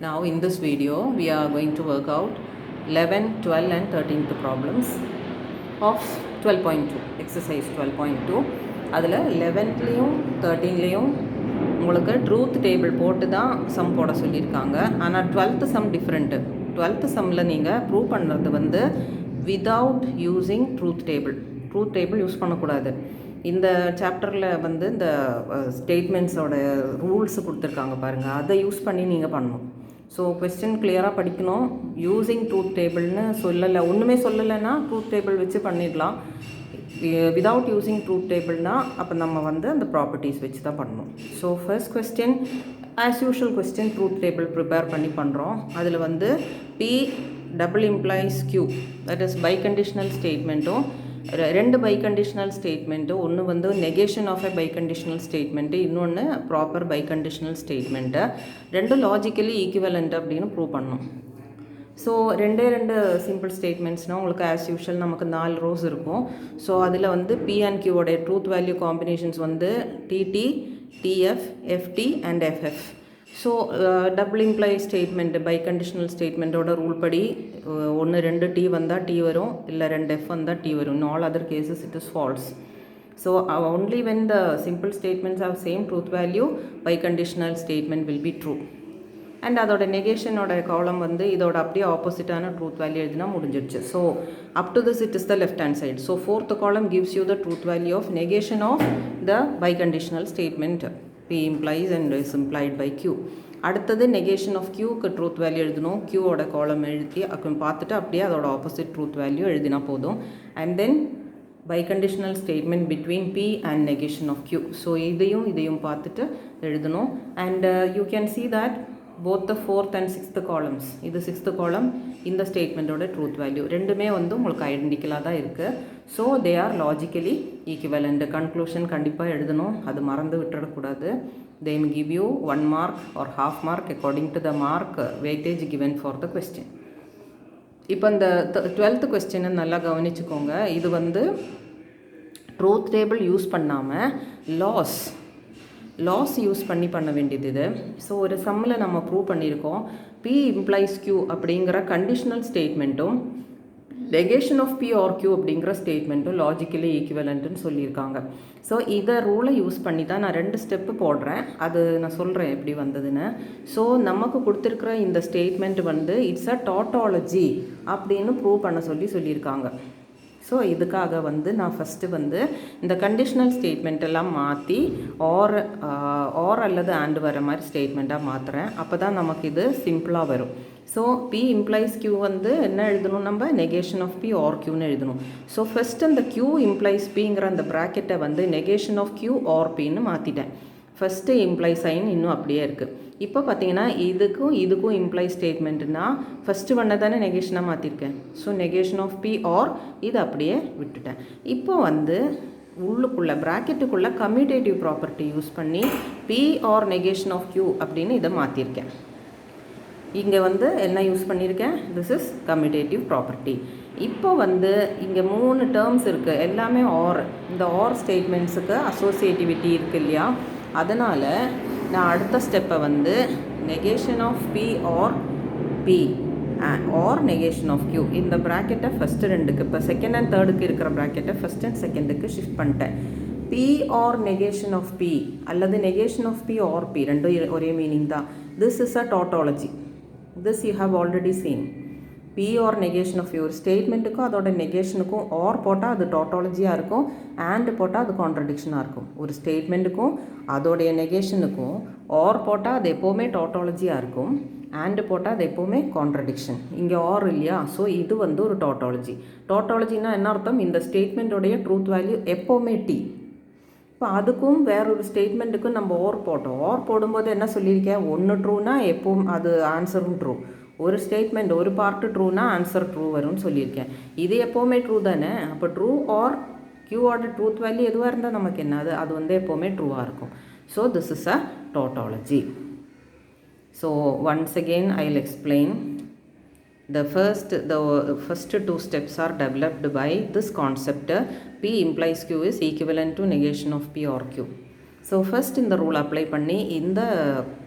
Now in this video we are going to work out 11, 12 and 13th problems of 12.2 exercise 12.2. அதில் 11லேயும் 13லேயும் உங்களுக்கு truth table போட்டு தான் some போட சொல்லியிருக்காங்க. ஆனால் 12th சம் டிஃப்ரெண்ட்டு. 12th சம்மில் நீங்கள் ப்ரூவ் பண்ணுறது வந்து without using truth table use பண்ணக்கூடாது. இந்த சாப்டரில் வந்து இந்த ஸ்டேட்மெண்ட்ஸோட ரூல்ஸ் கொடுத்துருக்காங்க பாருங்கள், அதை யூஸ் பண்ணி நீங்கள் பண்ணணும். ஸோ கொஸ்டின் கிளியராக படிக்கணும். யூஸிங் ட்ரூத் டேபிள்னு சொல்லலை, ஒன்றுமே சொல்லலைன்னா ட்ரூத் டேபிள் வச்சு பண்ணிடலாம். விதவுட் யூஸிங் ட்ரூத் டேபிள்னால் அப்போ நம்ம வந்து அந்த ப்ராப்பர்ட்டிஸ் வச்சு தான் பண்ணணும். So first question as usual question truth table prepare பண்ணி பண்ணுறோம். அதில் வந்து P double implies Q, that is biconditional ஸ்டேட்மெண்ட்டும், ரெண்டு பை கண்டிஷனல் ஸ்டேட்மெண்ட்டு, ஒன்று வந்து negation of a biconditional statement, இன்னொன்று ப்ராப்பர் பை கண்டிஷனல் ஸ்டேட்மெண்ட்டு, ரெண்டும் லாஜிக்கலி ஈக்குவலண்ட் அப்படின்னு ப்ரூவ் பண்ணணும். ஸோ ரெண்டு சிம்பிள் ஸ்டேட்மெண்ட்ஸ்னால் உங்களுக்கு ஆஸ் யூஷுவல் நமக்கு 4 ரோஸ் இருக்கும். ஸோ அதில் வந்து P அண்ட் Qவோடைய ட்ரூத் வேல்யூ காம்பினேஷன்ஸ் வந்து TT, TF, FT and FF. So double imply statement biconditional ஸ்டேட்மெண்ட்டோட ரூல் படி 1 2 T வந்தால் T வரும், இல்லை 2 F வந்தால் T வரும். In all other cases it is false. So only when the simple statements have same truth value, by conditional statement will be true. And அதோட நெகேஷனோட காலம் வந்து இதோட அப்படியே ஆப்போசிட்டான ட்ரூத் வேல்யூ எழுதினா முடிஞ்சிடுச்சு. So up to this it is the left hand side. So fourth column gives you the truth value of negation of the biconditional statement P implies and is implied by Q. அடுத்தது negation of Qக்கு truth value எழுதணும். Qவோட காலம் எழுதி அப்போ பார்த்துட்டு அப்படியே அதோட ஆப்போசிட் ட்ரூத் வேல்யூ எழுதினா போதும். And then biconditional statement between P and negation of Q. So இதையும் பார்த்துட்டு எழுதணும். And you can see that both the 4th and 6th columns, இது 6th column இந்த ஸ்டேட்மெண்ட்டோட ட்ரூத் வேல்யூ ரெண்டுமே வந்து உங்களுக்கு ஐடென்டிக்கலாக தான் இருக்குது. So they are logically equivalent. Conclusion கண்டிப்பாக எழுதணும், அது மறந்து விட்டுறக்கூடாது. they may give you 1 mark or half mark according to the mark weightage given for the question. இப்போ இந்த 12th கொஸ்டினை நல்லா கவனிச்சுக்கோங்க. இது வந்து ட்ரூத் டேபிள் யூஸ் பண்ணாமல் லாஸ் யூஸ் பண்ண வேண்டியது இது. ஸோ ஒரு சம்மில் நம்ம ப்ரூவ் பண்ணியிருக்கோம் P இம்ப்ளைஸ் Q அப்படிங்கிற கண்டிஷனல் ஸ்டேட்மெண்ட்டும் negation of P or Q அப்படிங்கிற ஸ்டேட்மெண்ட்டும் லாஜிக்கலி ஈக்குவலண்ட்டுன்னு சொல்லியிருக்காங்க. ஸோ இதை ரூலை யூஸ் பண்ணி தான் நான் 2 ஸ்டெப்பு போடுறேன், அது நான் சொல்கிறேன் எப்படி வந்ததுன்னு. ஸோ நமக்கு கொடுத்துருக்குற இந்த ஸ்டேட்மெண்ட் வந்து இட்ஸ் அ டாட்டாலஜி அப்படின்னு ப்ரூவ் பண்ண சொல்லியிருக்காங்க. ஸோ இதுக்காக வந்து நான் ஃபஸ்ட்டு வந்து இந்த கண்டிஷனல் ஸ்டேட்மெண்ட் எல்லாம் மாற்றி ஆர் அல்லது ஆண்டு வர மாதிரி ஸ்டேட்மெண்ட்டாக மாற்றுறேன். அப்போ தான் நமக்கு இது சிம்பிளாக வரும். ஸோ P இம்ப்ளைஸ் Q வந்து என்ன எழுதணும், நம்ம நெகேஷன் ஆஃப் P ஆர் Qன்னு எழுதணும். ஸோ ஃபஸ்ட்டு அந்த Q இம்ப்ளைஸ் Pங்கிற அந்த ப்ராக்கெட்டை வந்து நெகேஷன் ஆஃப் Q ஆர் Pன்னு மாற்றிட்டேன். ஃபஸ்ட்டு இம்ப்ளை சைன் இன்னும் அப்படியே இருக்குது. இப்போ பார்த்தீங்கன்னா இதுக்கும் இம்ப்ளை ஸ்டேட்மெண்ட்னா ஃபஸ்ட்டு ஒன்றை தானே நெகேஷனாக மாற்றிருக்கேன். So negation of P or இது அப்படியே விட்டுட்டேன். இப்போ வந்து உள்ளுக்குள்ளே ப்ராக்கெட்டுக்குள்ளே கம்யூட்டேட்டிவ் ப்ராப்பர்ட்டி யூஸ் பண்ணி P or negation of Q அப்படின்னு இதை மாற்றிருக்கேன். இங்கே வந்து என்ன யூஸ் பண்ணியிருக்கேன், திஸ் இஸ் கம்யூட்டேட்டிவ் ப்ராப்பர்ட்டி. இப்போ வந்து இங்கே 3 டேர்ம்ஸ் இருக்குது, எல்லாமே ஆர். இந்த ஆர் ஸ்டேட்மெண்ட்ஸுக்கு அசோசியேட்டிவிட்டி இருக்குது இல்லையா, அதனால் நான் அடுத்த ஸ்டெப்பை வந்து negation of P or P or negation of Q இந்த ப்ராக்கெட்டை ஃபஸ்ட்டு 2க்கு, இப்போ செகண்ட் அண்ட் தேர்டுக்கு இருக்கிற ப்ராக்கெட்டை ஃபஸ்ட் அண்ட் செகண்டுக்கு ஷிஃப்ட் பண்ணிட்டேன். P or negation of P அல்லது negation of P or P ரெண்டும் ஒரே மீனிங் தான். This is a tautology. this you have already seen. P or negation of ஒரு ஸ்டேட்மெண்ட்டுக்கும் அதோட நெகேஷனுக்கும் ஆர் போட்டால் அது டாட்டாலஜியாக இருக்கும், அண்ட் போட்டால் அது கான்ட்ரடிக்ஷனாக இருக்கும். ஒரு ஸ்டேட்மெண்ட்டுக்கும் அதோடைய நெகேஷனுக்கும் ஆர் போட்டால் அது எப்போவுமே டாட்டாலஜியாக இருக்கும், அண்ட் போட்டால் அது எப்போவுமே கான்ட்ரடிக்ஷன். இங்கே ஆர் இல்லையா, ஸோ இது வந்து ஒரு டாட்டாலஜினா என்ன அர்த்தம், இந்த ஸ்டேட்மெண்ட்டோடைய ட்ரூத் வேல்யூ எப்போவுமே T. இப்போ அதுக்கும் வேறொரு ஸ்டேட்மெண்ட்டுக்கும் நம்ம ஆர் போடும்போது என்ன சொல்லியிருக்கேன், ஒன்று ட்ரூனா எப்பவும் அது ஆன்சரும் ட்ரூ. ஒரு ஸ்டேட்மெண்ட் ஒரு பார்ட்டு ட்ரூனா ஆன்சர் ட்ரூ வரும்னு சொல்லியிருக்கேன். இது எப்போவுமே ட்ரூ தானே. அப்போ ட்ரூ ஆர் Qவோட ட்ரூத் வேல்யூ எதுவாக இருந்தால் நமக்கு என்ன, அது வந்து எப்போவுமே ட்ரூவாக இருக்கும். So this is a tautology. So once again I will explain. The first 2 steps are developed by this concept. P implies Q is equivalent to negation of P or Q. So first இந்த rule apply பண்ணி இந்த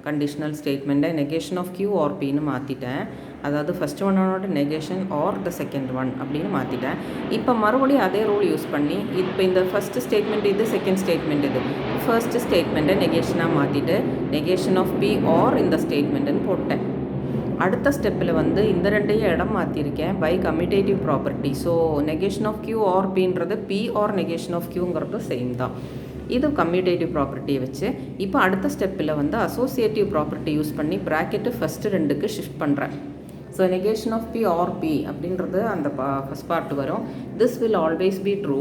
conditional ஸ்டேட்மெண்ட்டை negation of Q R பின்னு மாற்றிட்டேன். அதாவது first ஒன்னோட negation R the second one அப்படின்னு மாற்றிட்டேன். இப்போ மறுபடியும் அதே ரூல் யூஸ் பண்ணி இப்போ இந்த ஃபஸ்ட்டு ஸ்டேட்மெண்ட் இது, செகண்ட் ஸ்டேட்மெண்ட் இது, ஃபர்ஸ்ட் ஸ்டேட்மெண்ட்டை நெகேஷனாக மாற்றிட்டு நெகேஷன் ஆஃப் பி ஆர் இந்த ஸ்டேட்மெண்ட்டுன்னு போட்டேன். அடுத்த ஸ்டெப்பில் வந்து இந்த ரெண்டையும் இடம் மாற்றிருக்கேன் by commutative property. So negation of Q or பின்றது பி ஆர் நெகேஷன் ஆஃப் கியூங்கிறது சேம் தான். இது கம்யூட்டேட்டிவ் ப்ராப்பர்ட்டியை வச்சு இப்போ அடுத்த ஸ்டெப்பில் வந்து அசோசியேட்டிவ் ப்ராப்பர்ட்டி யூஸ் பண்ணி ப்ராக்கெட்டு ஃபஸ்ட்டு ரெண்டுக்கு ஷிஃப்ட் பண்ணுறேன். So negation of P or P அப்படின்றது அந்த ஃபஸ்ட் பார்ட் வரும். This will always be true.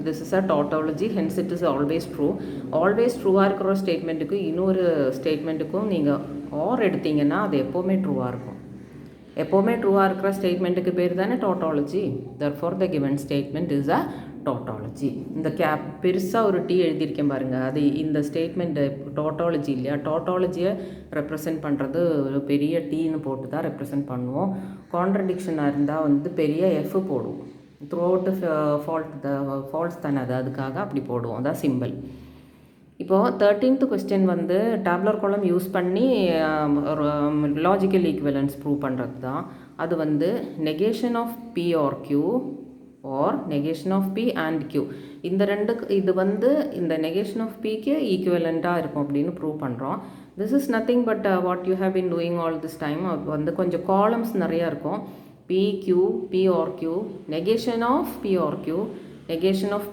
This is a tautology, hence it is always true. Always ட்ரூவாக இருக்கிற ஒரு ஸ்டேட்மெண்ட்டுக்கு இன்னொரு ஸ்டேட்மெண்ட்டுக்கும் நீங்கள் ஆர் எடுத்தீங்கன்னா அது எப்போவுமே ட்ரூவாக இருக்கும். எப்போவுமே ட்ரூவாக இருக்கிற ஸ்டேட்மெண்ட்டுக்கு பேர் தானே tautology. Therefore the given statement is a tautology. இந்த பெருசாக ஒரு டி எழுதியிருக்கேன் பாருங்கள், அது இந்த ஸ்டேட்மெண்ட்டு டாட்டாலஜி இல்லையா. டாட்டாலஜியை ரெப்ரசன்ட் பண்ணுறது ஒரு பெரிய டீன்னு போட்டு தான் ரெப்ரசன்ட் பண்ணுவோம். கான்ட்ரடிக்ஷனாக இருந்தால் வந்து பெரிய எஃப் போடுவோம். த்ரூ அவுட் ஃபால்ஸ் தானே அது, அதுக்காக அப்படி போடுவோம். அதான் சிம்பிள். இப்போது 13th கொஸ்டின் வந்து டேப்லர் காலம் யூஸ் பண்ணி லாஜிக்கல் ஈக்குவலன்ஸ் ப்ரூவ் பண்ணுறது தான். அது வந்து negation of P or Q or negation of P and Q, இந்த ரெண்டுக்கு இது வந்து இந்த நெகேஷன் ஆஃப் பிக்கு ஈக்குவலண்ட்டாக இருக்கும் அப்படின்னு ப்ரூவ் பண்ணுறோம். This is nothing but what you have been doing all this time. வந்து கொஞ்சம் காலம்ஸ் நிறையா இருக்கும். P Q, P or Q, negation of P or Q, negation of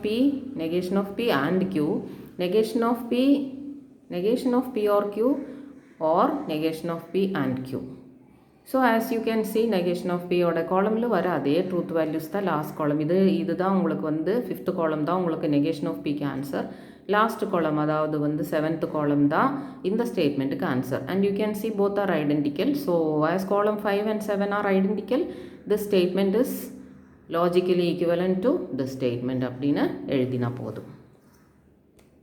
P and Q, negation of p or q or negation of p and q. So as you can see negation of p ஓட காலமில் வர அதே truth values தான் last column. இதுதான் உங்களுக்கு வந்து 5th காலம் தான் உங்களுக்கு negation of p க்கு ஆன்சர். லாஸ்ட் காலம் அதாவது வந்து 7th காலம் தான் இந்த ஸ்டேட்மெண்ட்டுக்கு answer. And you can see both are identical. So as column 5 and 7 are identical, this statement is logically equivalent to this statement அப்படின்னு எழுதினா போதும்.